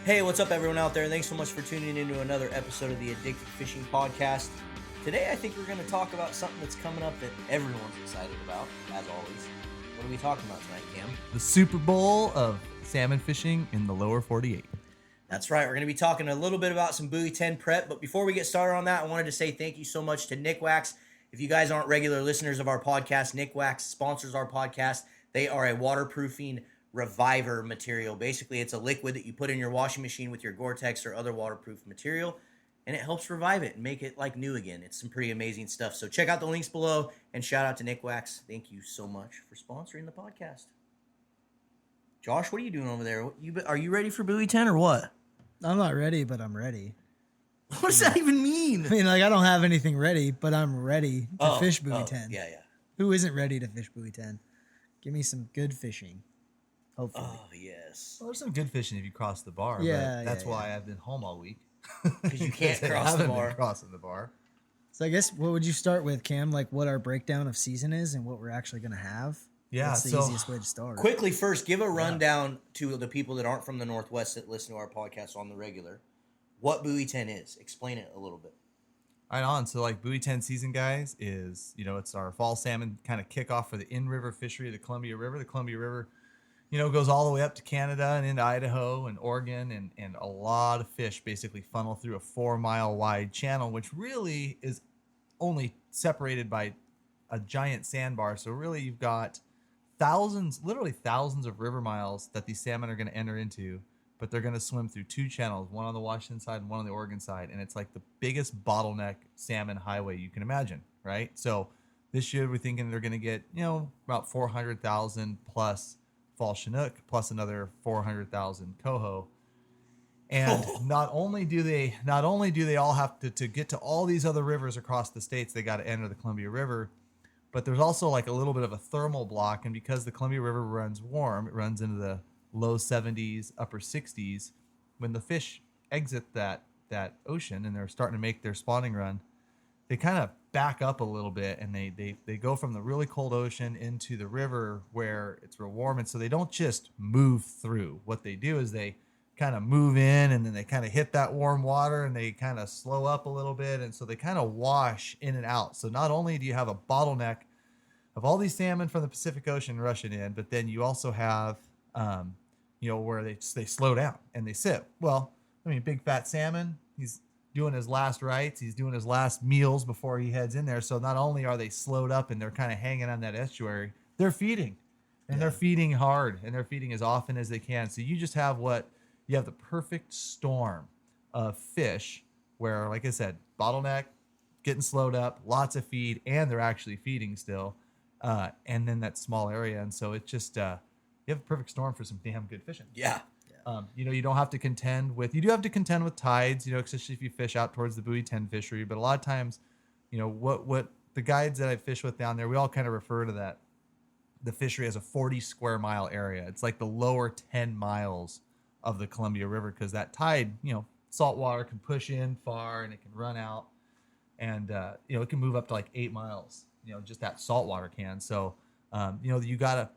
Hey, what's up, everyone out there? Thanks so much for tuning into another episode of the Addicted Fishing Podcast. Today, I think we're going to talk about something that's coming up that everyone's excited about, as always. What are we talking about tonight, Cam? The Super Bowl of salmon fishing in the lower 48. That's right. We're going to be talking a little bit about some Buoy 10 prep. But before we get started on that, I wanted to say thank you so much to Nick Wax. If you guys aren't regular listeners of our podcast, Nick Wax sponsors our podcast. They are a waterproofing reviver material. Basically, it's a liquid that you put in your washing machine with your Gore-Tex or other waterproof material, and it helps revive it and make it like new again. It's some pretty amazing stuff. So check out the links below, and shout out to Nick Wax. Thank you so much for sponsoring the podcast. Josh, what are you doing over there? Are you ready for Buoy 10 or what? I'm not ready, but I'm ready. What does that even mean? I mean, like, I don't have anything ready, but I'm ready to fish Buoy 10. Yeah. Who isn't ready to fish Buoy 10? Give me some good fishing. Hopefully. Oh, yes. Well, there's some good fishing if you cross the bar. Yeah, but that's yeah, why I've been home all week. Because you can't cross the bar. Crossing the bar. So I guess what would you start with, Cam? Like what our breakdown of season is and what we're actually going to have? Yeah, That's the easiest way to start. Quickly, first, give a rundown to the people that aren't from the Northwest that listen to our podcast on the regular. What Buoy 10 is. Explain it a little bit. Right on. So, like, Buoy 10 season, guys, is, it's our fall salmon kind of kickoff for the in-river fishery of the Columbia River. The Columbia River, goes all the way up to Canada and into Idaho and Oregon, and a lot of fish basically funnel through a 4-mile wide channel, which really is only separated by a giant sandbar. So, really, you've got literally thousands of river miles that these salmon are going to enter into, but they're going to swim through two channels, one on the Washington side and one on the Oregon side. And it's like the biggest bottleneck salmon highway you can imagine, right? So this year we're thinking they're going to get, about 400,000 plus fall Chinook, plus another 400,000 coho. And not only do they all have to get to all these other rivers across the states, they got to enter the Columbia River. But there's also like a little bit of a thermal block. And because the Columbia River runs warm, it runs into the low 70s, upper 60s. When the fish exit that ocean and they're starting to make their spawning run, they kind of back up a little bit, and they go from the really cold ocean into the river where it's real warm. And so they don't just move through. What they do is they kind of move in, and then they kind of hit that warm water, and they kind of slow up a little bit. And so they kind of wash in and out. So not only do you have a bottleneck of all these salmon from the Pacific Ocean rushing in, but then you also have where they slow down and they sit. Well, I mean, big fat salmon, he's doing his last rites, he's doing his last meals before he heads in there. So not only are they slowed up and they're kind of hanging on that estuary, they're feeding, and they're feeding hard, and they're feeding as often as they can. So you just have the perfect storm of fish where, like I said, bottleneck, getting slowed up, lots of feed, and they're actually feeding still. And then that small area. And so it's just, you have a perfect storm for some damn good fishing. Yeah. You don't have to you do have to contend with tides, especially if you fish out towards the Buoy 10 fishery. But a lot of times, what the guides that I fish with down there, we all kind of refer to the fishery as a 40 square mile area. It's like the lower 10 miles of the Columbia River, because that tide, salt water can push in far and it can run out, and, it can move up to like 8 miles, just that salt water can. So, you gotta,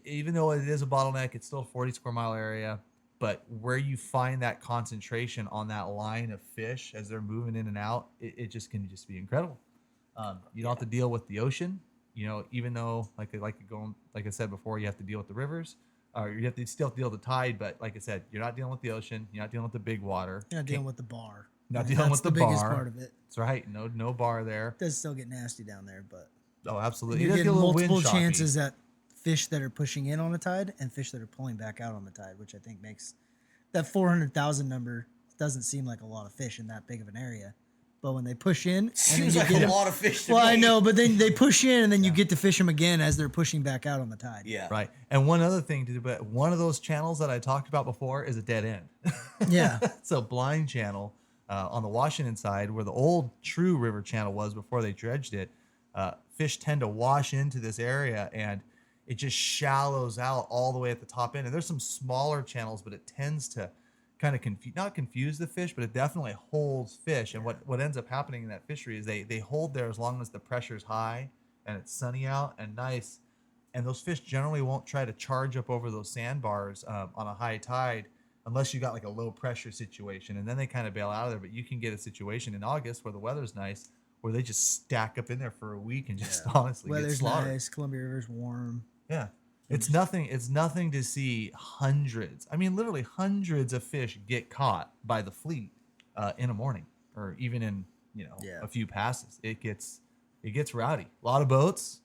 even though it is a bottleneck, it's still a 40 square mile area. But where you find that concentration on that line of fish as they're moving in and out, it just can just be incredible. You don't have to deal with the ocean, even though like I said before, you have to deal with the rivers, or you have to still deal with the tide. But like I said, you're not dealing with the ocean. You're not dealing with the big water. You're not dealing with the bar. Not dealing with the bar. That's the biggest part of it. That's right. No bar there. It does still get nasty down there, but Oh, absolutely. you get multiple chances at fish that are pushing in on the tide and fish that are pulling back out on the tide, which I think makes that 400,000 number doesn't seem like a lot of fish in that big of an area. But when they push in, seems like a lot of fish to me. Well, I know, but then they push in, and then you get to fish them again as they're pushing back out on the tide. Yeah. Right. And one other thing to do, but one of those channels that I talked about before is a dead end. Yeah. It's a blind channel on the Washington side, where the old true river channel was before they dredged it. Fish tend to wash into this area, and it just shallows out all the way at the top end. And there's some smaller channels, but it tends to kind of not confuse the fish, but it definitely holds fish. And what ends up happening in that fishery is they hold there as long as the pressure's high and it's sunny out and nice. And those fish generally won't try to charge up over those sandbars on a high tide unless you got like a low pressure situation, and then they kind of bail out of there. But you can get a situation in August where the weather's nice, where they just stack up in there for a week and just honestly get Weather's slaughtered. nice. Columbia River's warm. Yeah. It's nothing. It's nothing to see hundreds. I mean, literally hundreds of fish get caught by the fleet in a morning, or even in a few passes. It gets rowdy. A lot of boats,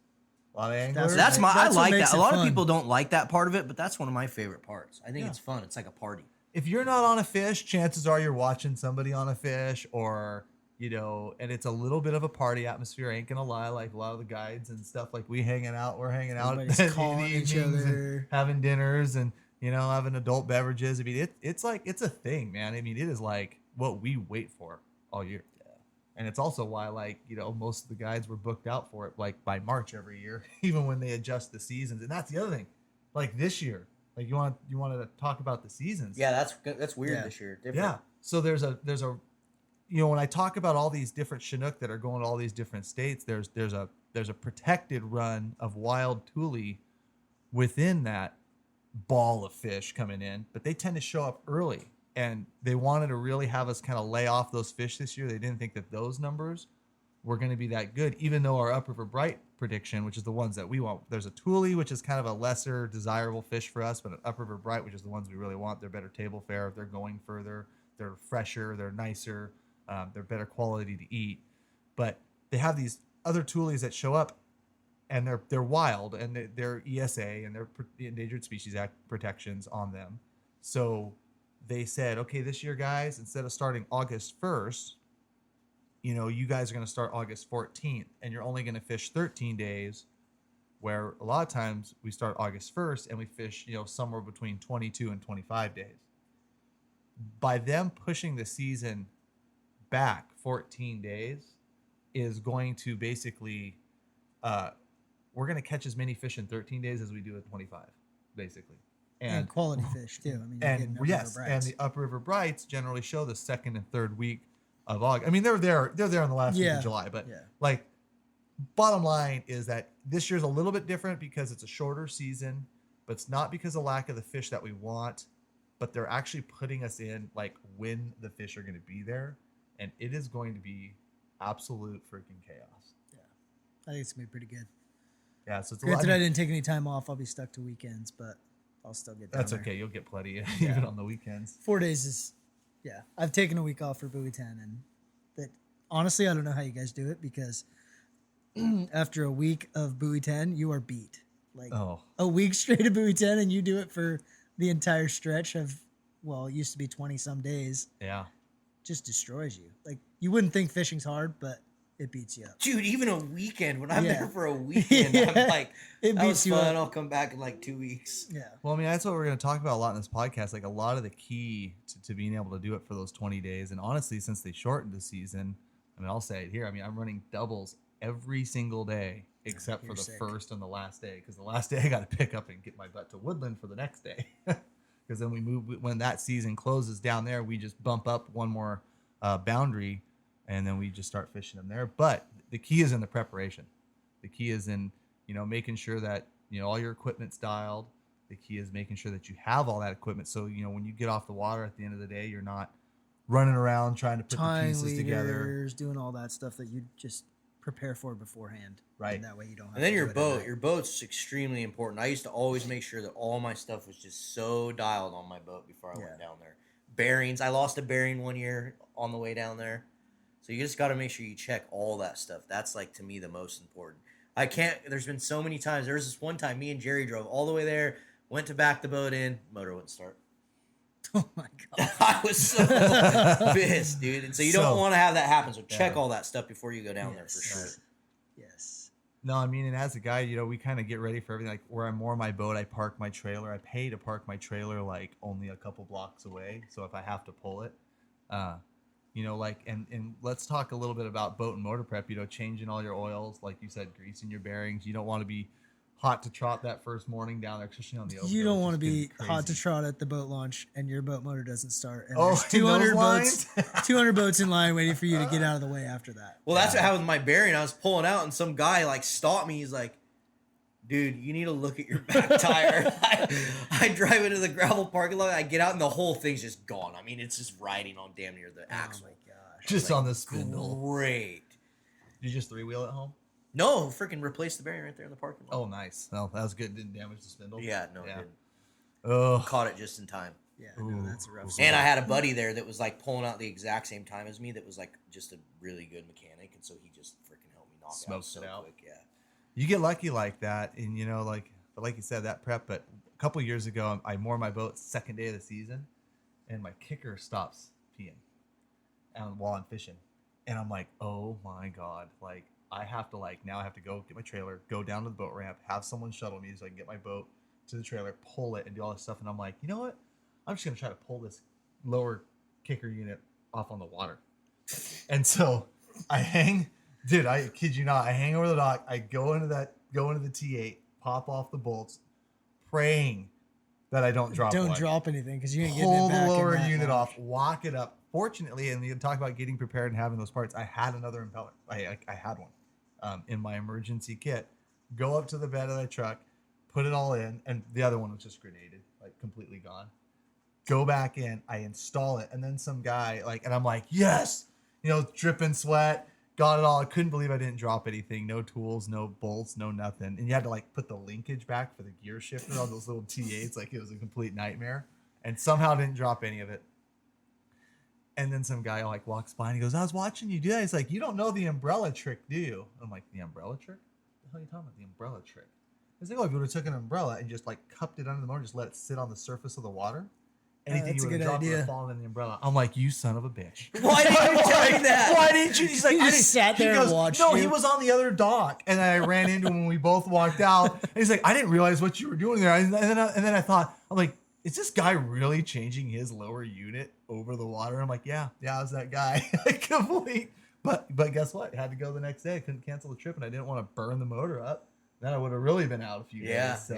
a lot of anglers. I what like makes that. A it lot of fun. people don't like that part of it, but that's one of my favorite parts. I think it's fun. It's like a party. If you're not on a fish, chances are you're watching somebody on a fish, or and it's a little bit of a party atmosphere. I ain't gonna lie, like a lot of the guides and stuff, like we're hanging out Everybody's in the calling each evenings other. and having dinners and having adult beverages. I mean, it's like it's a thing, man. I mean, it is like what we wait for all year. Yeah. And it's also why, like, most of the guides were booked out for it like by March every year, even when they adjust the seasons. And that's the other thing. Like this year, like you wanted to talk about the seasons. Yeah, that's weird this year. Different. Yeah. So there's a when I talk about all these different Chinook that are going to all these different states, there's a protected run of wild tule within that ball of fish coming in, but they tend to show up early, and they wanted to really have us kind of lay off those fish this year. They didn't think that those numbers were going to be that good, even though our upriver bright prediction, which is the ones that we want, there's a tule, which is kind of a lesser desirable fish for us, but an upriver bright, which is the ones we really want. They're better table fare, they're going further, they're fresher, they're nicer, they're better quality to eat. But they have these other tules that show up, and they're wild, and they're ESA and they're Endangered Species Act protections on them. So they said, okay, this year, guys, instead of starting August 1st, you guys are going to start August 14th, and you're only going to fish 13 days, where a lot of times we start August 1st and we fish, somewhere between 22 and 25 days. By them pushing the season back 14 days is going to basically, we're going to catch as many fish in 13 days as we do in 25, basically. And quality fish too. I mean, and yes, and the upriver brights generally show the second and third week of August. I mean, they're there in the last week of July, but like, bottom line is that this year's a little bit different because it's a shorter season, but it's not because of lack of the fish that we want, but they're actually putting us in like when the fish are going to be there, and it is going to be absolute freaking chaos. Yeah, I think it's gonna be pretty good. Yeah, so it's granted, I didn't take any time off. I'll be stuck to weekends, but I'll still get down That's there. okay. You'll get plenty even on the weekends. 4 days is, I've taken a week off for Buoy 10, and that honestly, I don't know how you guys do it, because after a week of Buoy 10, you are beat. Like a week straight of Buoy 10, and you do it for the entire stretch of, it used to be 20 some days. Yeah. Just destroys you. Like, you wouldn't think fishing's hard, but it beats you up. Dude, even a weekend, when I'm there for a weekend, I'm like, it that was beats you fun. up. I'll come back in like 2 weeks. Yeah. Well, I mean, that's what we're going to talk about a lot in this podcast. Like, a lot of the key to being able to do it for those 20 days. And honestly, since they shortened the season, I mean, I'll say it here. I mean, I'm running doubles every single day except for the first and the last day. Because the last day I got to pick up and get my butt to Woodland for the next day. Because then we move, when that season closes down there, we just bump up one more boundary, and then we just start fishing them there. But the key is in the preparation. The key is in, making sure that, all your equipment's dialed. The key is making sure that you have all that equipment. So, when you get off the water at the end of the day, you're not running around trying to put the pieces together. Doing all that stuff that you just prepare for beforehand. Right. And that way you don't have And then to your do it boat. Your boat's extremely important. I used to always make sure that all my stuff was just so dialed on my boat before I went down there. Bearings. I lost a bearing one year on the way down there. So you just got to make sure you check all that stuff. That's, like, to me, the most important. There's been so many times. There was this one time me and Jerry drove all the way there, went to back the boat in, motor wouldn't start. Oh, my God. I was so pissed, dude. And so you don't want to have that happen. So check all that stuff before you go down there for sure. Yes. No, I mean, and as a guy, we kind of get ready for everything. Like, where I moor my boat, I park my trailer. I pay to park my trailer, like, only a couple blocks away. So if I have to pull it, and let's talk a little bit about boat and motor prep, changing all your oils, like you said, greasing your bearings. You don't want to be hot to trot that first morning down there, especially on the open. You don't want to be hot to trot at the boat launch and your boat motor doesn't start. And there's 200 boats, 200 boats in line waiting for you to get out of the way after that. Well, that's what happened with my bearing. I was pulling out and some guy like stopped me. He's like, Dude, you need to look at your back tire. I drive into the gravel parking lot. I get out and the whole thing's just gone. I mean, it's just riding on damn near the axle. Oh my gosh. Just on the spindle. Great. Did you just 3-wheel at home? No, freaking replace the bearing right there in the parking lot. Oh, nice. No, that was good. Didn't damage the spindle. Yeah, no, it didn't. Oh, Caught it just in time. Yeah, no, that's a rough. And I had a buddy there that was like pulling out the exact same time as me that was like just a really good mechanic. And so he just freaking helped me knock it out so quick. Yeah. you get lucky like that, and like you said, that prep. But a couple years ago, I moored my boat second day of the season, and my kicker stops peeing, while I'm fishing, and I'm like, oh my god, like I have to now I have to go get my trailer, go down to the boat ramp, have someone shuttle me so I can get my boat to the trailer, pull it, and do all this stuff. And I'm like, you know what? I'm just gonna try to pull this lower kicker unit off on the water. And so I hang. Dude, I kid you not. I hang over the dock. I go into the T8, pop off the bolts, praying that I don't drop. Don't drop anything because you ain't getting it back. Pull the lower unit off, walk it up. Fortunately, and you talk about getting prepared and having those parts. I had another impeller. I had one in my emergency kit. Go up to the bed of the truck, put it all in, and the other one was just grenaded, like completely gone. Go back in. I install it, and then some guy and I'm like, yes, dripping sweat. Got it all. I couldn't believe I didn't drop anything. No tools, no bolts, no nothing. And you had to put the linkage back for the gear shifter on those little T8s. It was a complete nightmare. And somehow didn't drop any of it. And then some guy walks by and he goes, I was watching you do that. He's like, you don't know the umbrella trick, do you? I'm like, the umbrella trick? What the hell are you talking about? The umbrella trick? He's like, oh, if you would have took an umbrella and just cupped it under the motor, just let it sit on the surface of the water. Anything you would have dropped would have fallen in the umbrella. I'm like, you son of a bitch. Why didn't you tell me that? Why didn't you? He's like, I just sat there and watched you. No, he was on the other dock. And I ran into him when we both walked out. And he's like, I didn't realize what you were doing there. And then I thought, I'm like, is this guy really changing his lower unit over the water? I'm like, yeah, I was that guy. Complete. But guess what? I had to go the next day. I couldn't cancel the trip, and I didn't want to burn the motor up. Then I would have really been out a few days.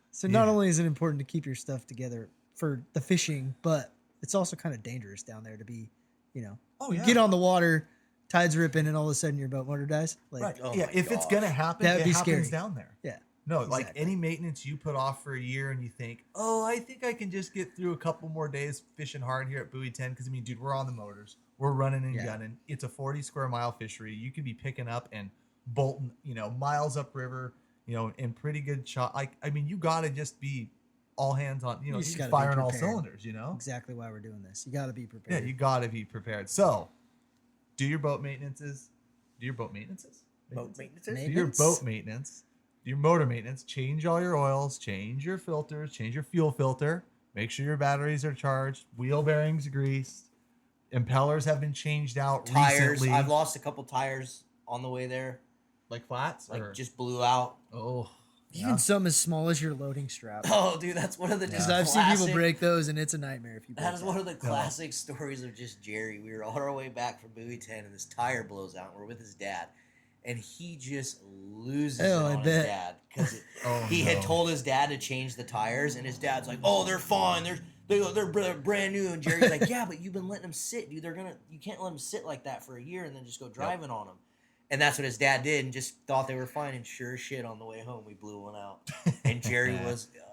So not only is it important to keep your stuff together for the fishing, but it's also kind of dangerous down there to be, get on the water, tide's ripping, and all of a sudden your boat motor dies. Right. If it's going to happen, that'd be happens scary. Down there. Yeah. No, exactly. Any maintenance you put off for a year and you think, oh, I think I can just get through a couple more days fishing hard here at Buoy 10. Because, dude, we're on the motors. We're running and gunning. It's a 40 square mile fishery. You could be picking up and bolting, miles upriver, in pretty good shot. You got to just be all hands on, you firing all cylinders, Exactly why we're doing this. You got to be prepared. Yeah, you got to be prepared. So, do your boat maintenances. Do your motor maintenance. Change all your oils. Change your filters. Change your fuel filter. Make sure your batteries are charged. Wheel bearings greased. Impellers have been changed out tires. recently. I've lost a couple tires on the way there. Flats? Just blew out. Oh. Even something as small as your loading strap. Oh, dude, that's one of the Because I've seen people break those, and it's a nightmare if you break That is one of the classic stories of just Jerry. We were on our way back from Buoy 10, and this tire blows out. We're with his dad, and he just loses it on his dad because he had told his dad to change the tires, and his dad's like, "Oh, they're fine. They're brand new." And Jerry's like, "Yeah, but you've been letting them sit, dude. You can't let them sit like that for a year and then just go driving on them." And that's what his dad did, and just thought they were fine. And sure as shit, on the way home, we blew one out. And Jerry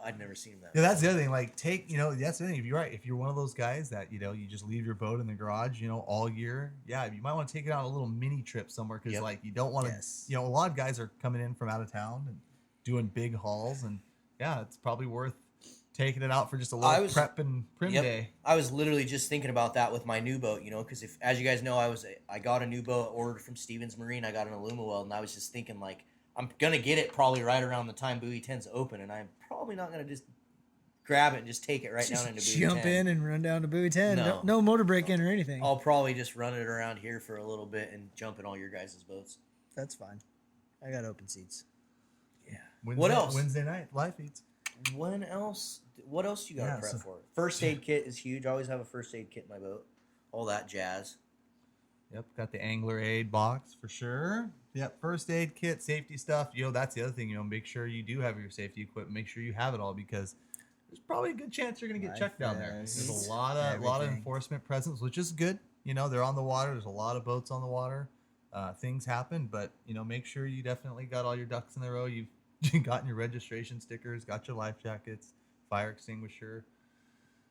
I'd never seen that. Yeah, that's the other thing. That's the thing. If you're right, if you're one of those guys that, you just leave your boat in the garage, all year, you might want to take it on a little mini trip somewhere because, you don't want to, a lot of guys are coming in from out of town and doing big hauls. And, it's probably worth taking it out for just a little prep and prim day. I was literally just thinking about that with my new boat, because as you guys know, I got a new boat ordered from Stevens Marine. I got an Alumaweld, and I was just thinking I'm gonna get it probably right around the time Buoy 10's open, and I'm probably not gonna just grab it and just take it right down into Buoy 10. Jump in and run down to Buoy 10. No motor break in or anything. I'll probably just run it around here for a little bit and jump in all your guys' boats. That's fine. I got open seats. Yeah. What else? Wednesday night live feeds. What else you got to prep for? First aid kit is huge. I always have a first aid kit in my boat. All that jazz. Yep, got the Angler Aid box for sure. Yep, first aid kit, safety stuff. That's the other thing. Make sure you do have your safety equipment. Make sure you have it all because there's probably a good chance you're going to get checked down there. There's a lot of enforcement presence, which is good. They're on the water. There's a lot of boats on the water. Things happen, but make sure you definitely got all your ducks in a row. gotten your registration stickers, got your life jackets, fire extinguisher,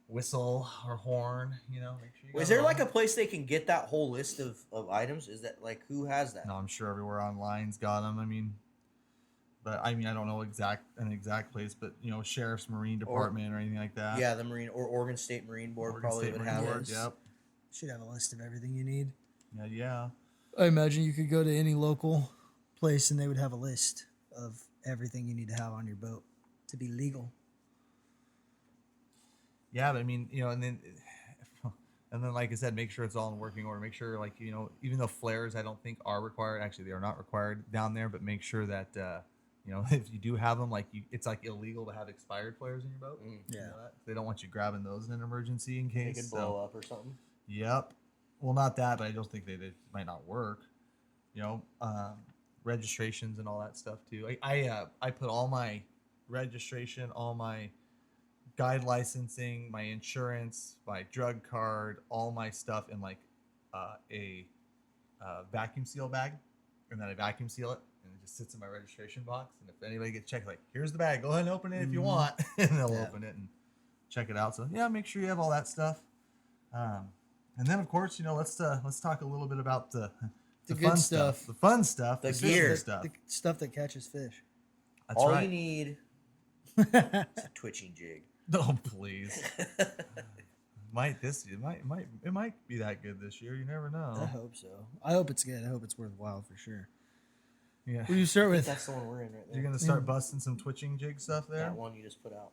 whistle or horn, make sure you got Is there it like all. a place they can get that whole list of items? Is that like who has that? No, I'm sure everywhere online's got them. I don't know an exact place, but sheriff's marine department or anything like that. Yeah, the Marine or Oregon State Marine Board Oregon probably State would Marine have Board, it. yep. Should have a list of everything you need. Yeah. I imagine you could go to any local place and they would have a list of everything you need to have on your boat to be legal. Yeah, but and then like I said, make sure it's all in working order. Make sure even though flares I don't think are required, actually they are not required down there, but make sure that if you do have them, it's like illegal to have expired flares in your boat. Yeah. They don't want you grabbing those in an emergency in They case. could blow up or something. Yep. Well, not that, but I just think they might not work. Registrations and all that stuff too. I put all my registration, all my guide licensing, my insurance, my drug card, all my stuff in a vacuum seal bag, and then I vacuum seal it, and it just sits in my registration box. And if anybody gets checked, here's the bag, go ahead and open it if you want, and they'll open it and check it out. So yeah, make sure you have all that stuff. And then of course, let's talk a little bit about the good fun stuff. the fun stuff, The fishing gear. stuff. The stuff that catches fish. That's All right. you need is a twitching jig. Oh please. It might be that good this year. You never I know. hope so. I hope it's good. I hope it's worthwhile for sure. Yeah. What do you start with? That's the one we're in right there. You're gonna start busting some twitching jig stuff there. That one you just put out.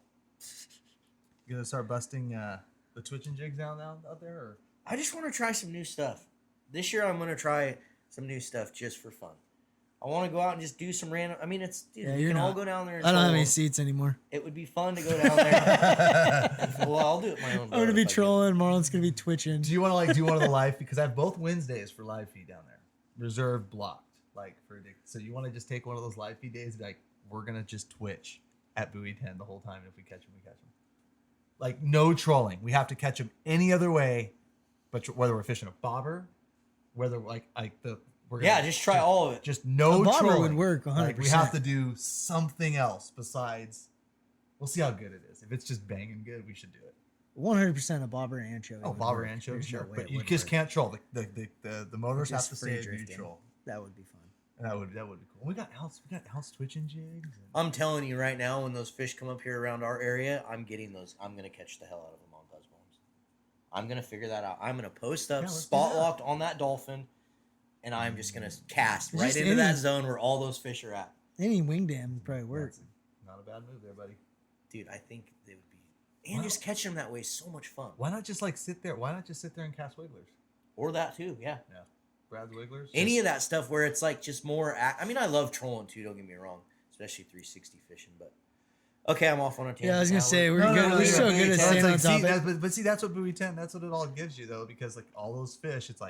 You're gonna start busting the twitching jigs out there, or I just want to try some new stuff. This year I'm going to try some new stuff just for fun. I want to go out and just do some random. We can all go down there. And I don't have troll. any seats anymore. It would be fun to go down there. Well, I'll do it my own. I'm gonna be trolling. Marlon's gonna be twitching. do you want to do one of the live feed? Because I have both Wednesdays for live feed down there, reserved, blocked, so you want to just take one of those live feed days, and we're gonna just Twitch at Buoy 10 the whole time. If we catch them, we catch them. No trolling. We have to catch them any other way, but whether we're fishing a bobber, whether we're gonna, just try all of it. just no A bobber trolling. would work 100%. We have to do something else besides. We'll see how good it is. If it's just banging good, we should do it. 100% a bobber and anchovy. Oh, would bobber work. anchovy, There's sure, no way but it you wouldn't just work. can't troll. The motors have Just to free stay drifting. neutral. That would be fun. That would be cool. We got house twitching jigs. I'm telling you right now, when those fish come up here around our area, I'm getting those. I'm going to catch the hell out of them on buzz bombs. I'm going to figure that out. I'm going to post up, let's do spot that. locked on that dolphin, and I'm just going to cast Just right into any- that zone where all those fish are at. Any wing dam would probably work. That's not a bad move there, buddy. Dude, I think they would be. And just catching them that way is so much fun. Why not just sit there? Why not just sit there and cast wigglers? Or that too, yeah. Yeah, Brad's wigglers. Any of that stuff where it's just more. I love trolling too. Don't get me wrong, especially 360 fishing. But okay, I'm off on a tangent. Yeah, I was gonna now. say we're good. We're so good at Well, staying on it's topic. but see, that's what Buoy 10. That's what it all gives you though, because all those fish, it's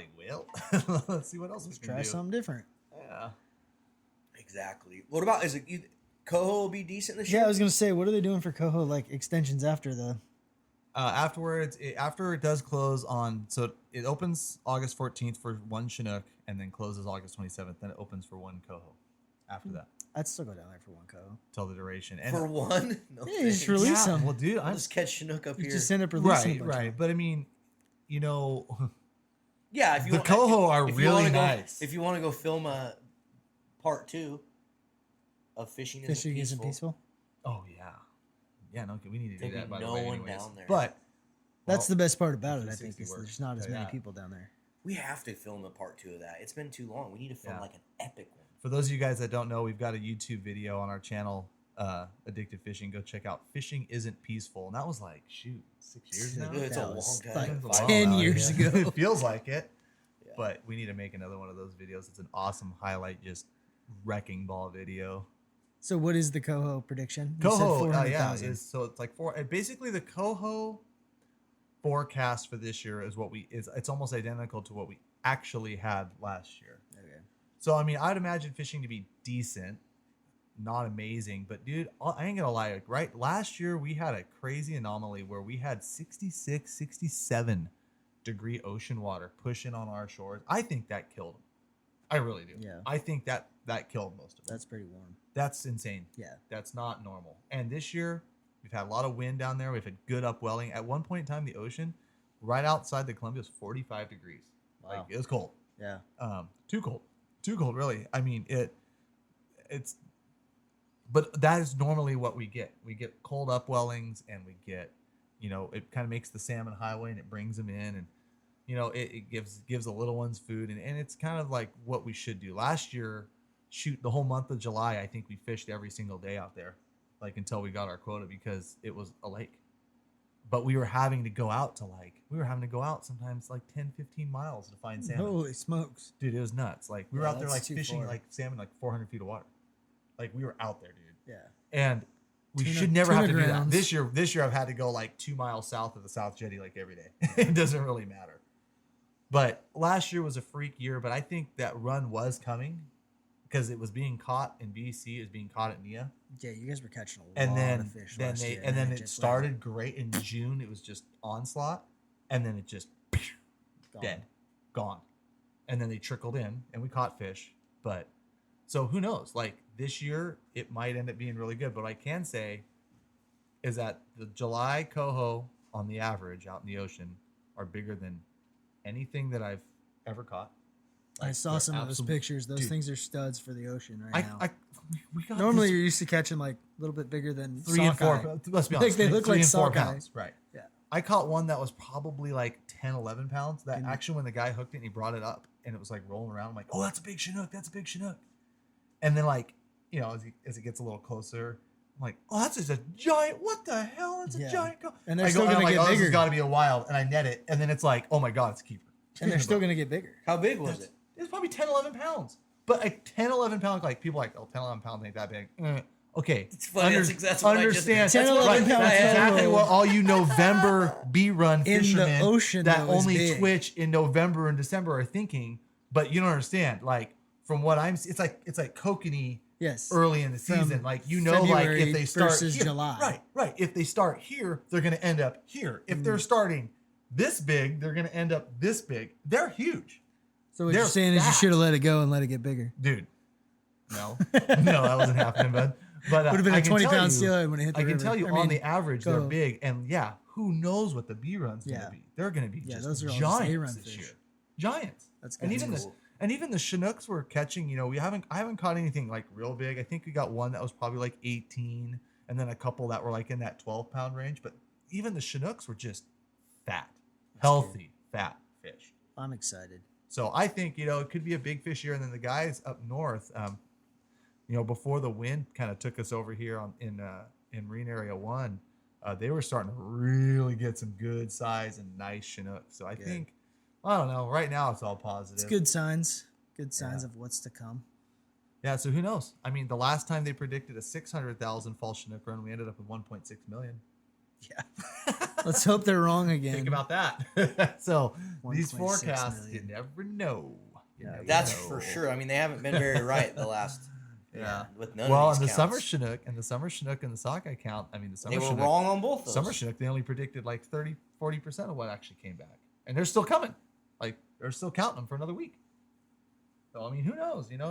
let's see what else we Let's can try do. something different. Yeah. Exactly. What about coho will be decent this Yeah, year? I was gonna say, what are they doing for coho extensions after the? Afterwards, after it does close so it opens August 14th for one Chinook, and then closes August 27th. Then it opens for one coho. After that, I'd still go down there for one coho. till the duration. And For one? No, Yeah, just thanks. release them. well, dude, I'll I'm just catch Chinook up You here. just end up releasing a bunch of right. them. But Yeah, if you the want, coho are if you really wanna go- nice. If you want to go film a part 2 of fishing Fishing isn't isn't peaceful, Oh yeah, no, we need to do There'd that. be By no the way, one anyways. down there. But That's the best part about it. I 360 think is works. there's not as Oh, many yeah. people down there. we have to film a part 2 of that. It's been too long. We need to film Yeah. an epic one. for those of you guys that don't know, we've got a YouTube video on our channel, Addicted Fishing. Go check out Fishing Isn't Peaceful. And that was 6 years now. It's That a was long like time. It's a while 10 now, years yeah. ago. It feels like it. Yeah. But we need to make another one of those videos. It's an awesome highlight, just wrecking ball video. So what is the coho prediction? You said Coho, 400,000. so it's basically the coho forecast for this year is it's almost identical to what we actually had last year. Okay. So I'd imagine fishing to be decent, not amazing, but dude, I ain't gonna lie, right? Last year we had a crazy anomaly where we had 66, 67 degree ocean water pushing on our shores. I think that killed them. I really do. Yeah. I think that killed most of them. That's pretty warm. That's insane. Yeah. That's not normal. And this year, we've had a lot of wind down there. We've had good upwelling. At one point in time, the ocean, right outside the Columbia, was 45 degrees. Wow. Like, it was cold. Yeah. Too cold, really. I mean, it's, but that is normally what we get. We get cold upwellings, and we get, it kind of makes the salmon highway, and it brings them in, and it gives the little ones food, and it's kind of like what we should do. Last year, the whole month of July, I think we fished every single day out there, like until we got our quota, because it was a lake. But we were having to go out sometimes like 10, 15 miles to find salmon. Holy smokes. Dude, it was nuts. Like, we were out there like that's too fishing far. like salmon like 400 feet of water. Like, we were out there, dude. Yeah. And we Tuna- should never have to tuna do that. grounds. This year I've had to go like 2 miles south of the South Jetty like every day. It doesn't really matter. But last year was a freak year, but I think that run was coming because it was being caught in BC, it was being caught at NIA. Yeah, you guys were catching a And lot then, of fish then last they year, and then it it just started great in June. It was just onslaught, and then it just gone. dead, gone. And then they trickled in, and we caught fish. But so who knows? Like, this year, it might end up being really good. But what I can say is that the July coho, on the average, out in the ocean, are bigger than anything that I've ever caught. I saw some of those pictures. Those dude. things are studs for the ocean right now. We got Normally, this you're used to catching like a little bit bigger than 3 and 4. sockeye. Let's be Like, honest. they look 3 like and 4 sockeye. pounds. Right. Yeah. I caught one that was probably like 10, 11 pounds. That Mhm. actually, when the guy hooked it and he brought it up and it was like rolling around, I'm like, oh, that's a big Chinook. That's a big Chinook. And then, like, as it gets a little closer, I'm like, oh, that's just a giant. What the hell? It's a Yeah. giant. And they're I still I'm gonna like, get oh, this bigger. has got to be a wild. And I net it. And then it's like, oh my God, it's a keeper. And they're still going to get bigger. How big was it? It's probably 10, 11 pounds. But a 10, 11 pound, like, people are like, oh, 10, 11 pounds ain't that big. Okay. It's funny. That's what I just- understand. 10, that's what 11 I- pounds. That's exactly total. what all you November B-run In the fishermen ocean, that though, is only big. twitch in November and December are thinking. But you don't understand. Like, from what it's like kokanee Yes. early in the From season. Like, like February if they start versus here, July. right. If they start here, they're going to end up here. If they're starting this big, they're going to end up this big. They're huge, So what they're you're saying is you fat. should have let it go and let it get bigger. dude. No, no, that wasn't happening, bud. But Would have been I a can tell 20-pound you- steelhead when it hit the I can river. tell you I on mean, the average they're go. big, and yeah, who knows what the B run's Yeah. gonna be? They're gonna be Yeah, just those are all just giants A-run this fish. year. Giants. That's and gonna even be the cool. and even the Chinooks we're catching. I haven't caught anything like real big. I think we got one that was probably like 18, and then a couple that were like in that 12-pound range. But even the Chinooks were just fat, healthy, fat fish. I'm excited. So I think it could be a big fish year. And then the guys up north, before the wind kind of took us over here in Marine Area 1, they were starting to really get some good size and nice Chinooks. So I think, I don't know. Right now it's all positive. It's good signs. Good signs Yeah. of what's to come. Yeah. So who knows? I mean, the last time they predicted a 600,000 fall Chinook run, we ended up with 1.6 million. Yeah. Let's hope they're wrong again. Think about that. So these 1.6 forecasts, million. you never know. You Yeah, never That's know. for sure. I mean, they haven't been very right the last. Yeah. With none Well, of and these the summer counts. Chinook and the sockeye count. I mean, the summer They were Chinook, wrong on both those. Summer Chinook, they only predicted like 30-40% of what actually came back, and they're still coming. Like, they're still counting them for another week. So I mean, who knows? Yeah.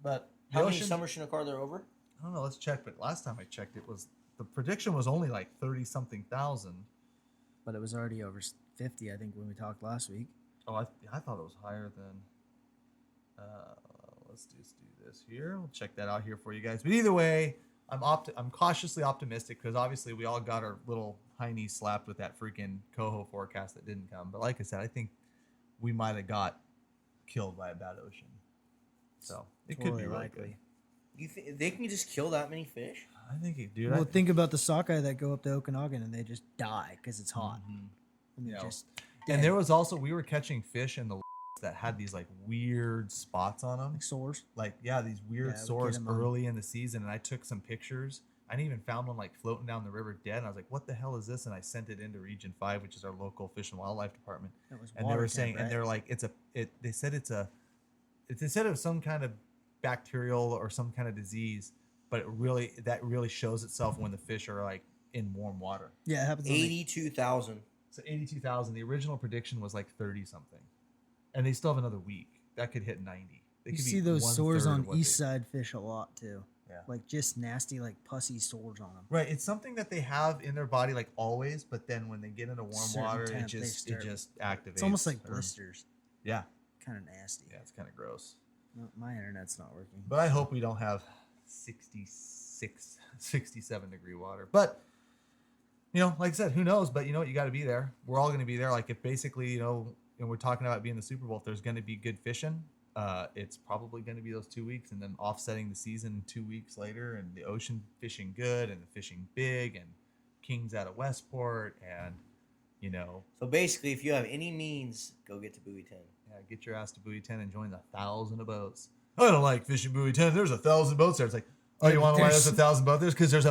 But How the many ocean- summer Chinook are there over? I don't know. Let's check. But last time I checked, the prediction was only like 30-something thousand. But it was already over 50, I think, when we talked last week. Oh, I thought it was higher than. Let's just do this here. We'll check that out here for you guys. But either way, I'm cautiously optimistic because obviously we all got our little high knee slapped with that freaking coho forecast that didn't come. But like I said, I think we might have got killed by a bad ocean. So it could be Totally really likely. You think they can just kill that many fish? good. I think it, dude. Well, think about the sockeye that go up to Okanagan and they just die because it's hot. Mhm. And they're Yeah. just And dead. there was also, we were catching fish in the that had these like weird spots on them. like sores. Like, yeah, these weird Yeah, we sores get 'em on- early in the season. And I took some pictures. I even found one like floating down the river dead. And I was like, what the hell is this? And I sent it into Region 5, which is our local Fish and Wildlife department. That was And they water were saying, temp, and they're like, they said they said it was some kind of bacterial or some kind of disease, but that really shows itself when the fish are like in warm water. Yeah, it happens. on the- 82,000. So 82,000. The original prediction was like 30 something, and they still have another week. That could hit 90. They You could be see those sores 1/3 on of what east side fish a lot too. Yeah. Like just nasty, like pussy sores on them. Right, it's something that they have in their body like always, but then when they get into warm Certain water, temp, they it start- just activates. It's almost like or- blisters. Yeah, Kind of nasty. yeah, it's kind of gross. No, my internet's not working. But I hope we don't have 66, 67 degree water. But like I said, who knows? But you know what? You got to be there. We're all going to be there. Like if basically, and we're talking about being the Super Bowl, if there's going to be good fishing, it's probably going to be those 2 weeks, and then offsetting the season 2 weeks later, and the ocean fishing good, and the fishing big, and Kings out of Westport, and So basically, if you have any means, go get to Buoy 10. yeah, get your ass to Buoy 10 and join the 1,000 of boats. I don't like fishing Buoy 10. There's 1,000 boats there. It's like, oh, you want to know why there's 1,000 boats there? Because there's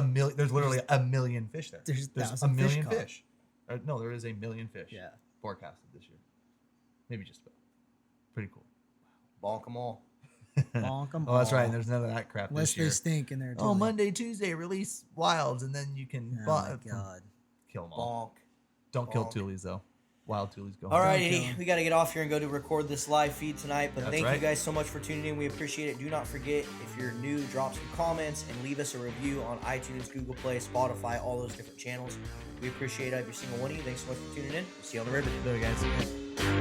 literally a million fish there. There's a 1,000 million fish fish. No, there is a million fish. Yeah. Forecasted this year. Maybe just about. Pretty cool. Bonk them all. Bonk 'em Oh, that's right. all. And there's none of that crap Unless this year. they stink in there. Oh, Monday, Tuesday, release wilds, and then you can Oh my god. kill them all. Bonk. Don't kill bonk. Tulies, though. Wild Tulies go All home. right, Don't kill Eddie, 'em. we got to get off here and go to record this live feed tonight. But That's thank right. you guys so much for tuning in. We appreciate it. Do not forget, if you're new, drop some comments and leave us a review on iTunes, Google Play, Spotify, all those different channels. We appreciate every single one of you. Thanks so much for tuning in. We'll see you on the river. There, guys.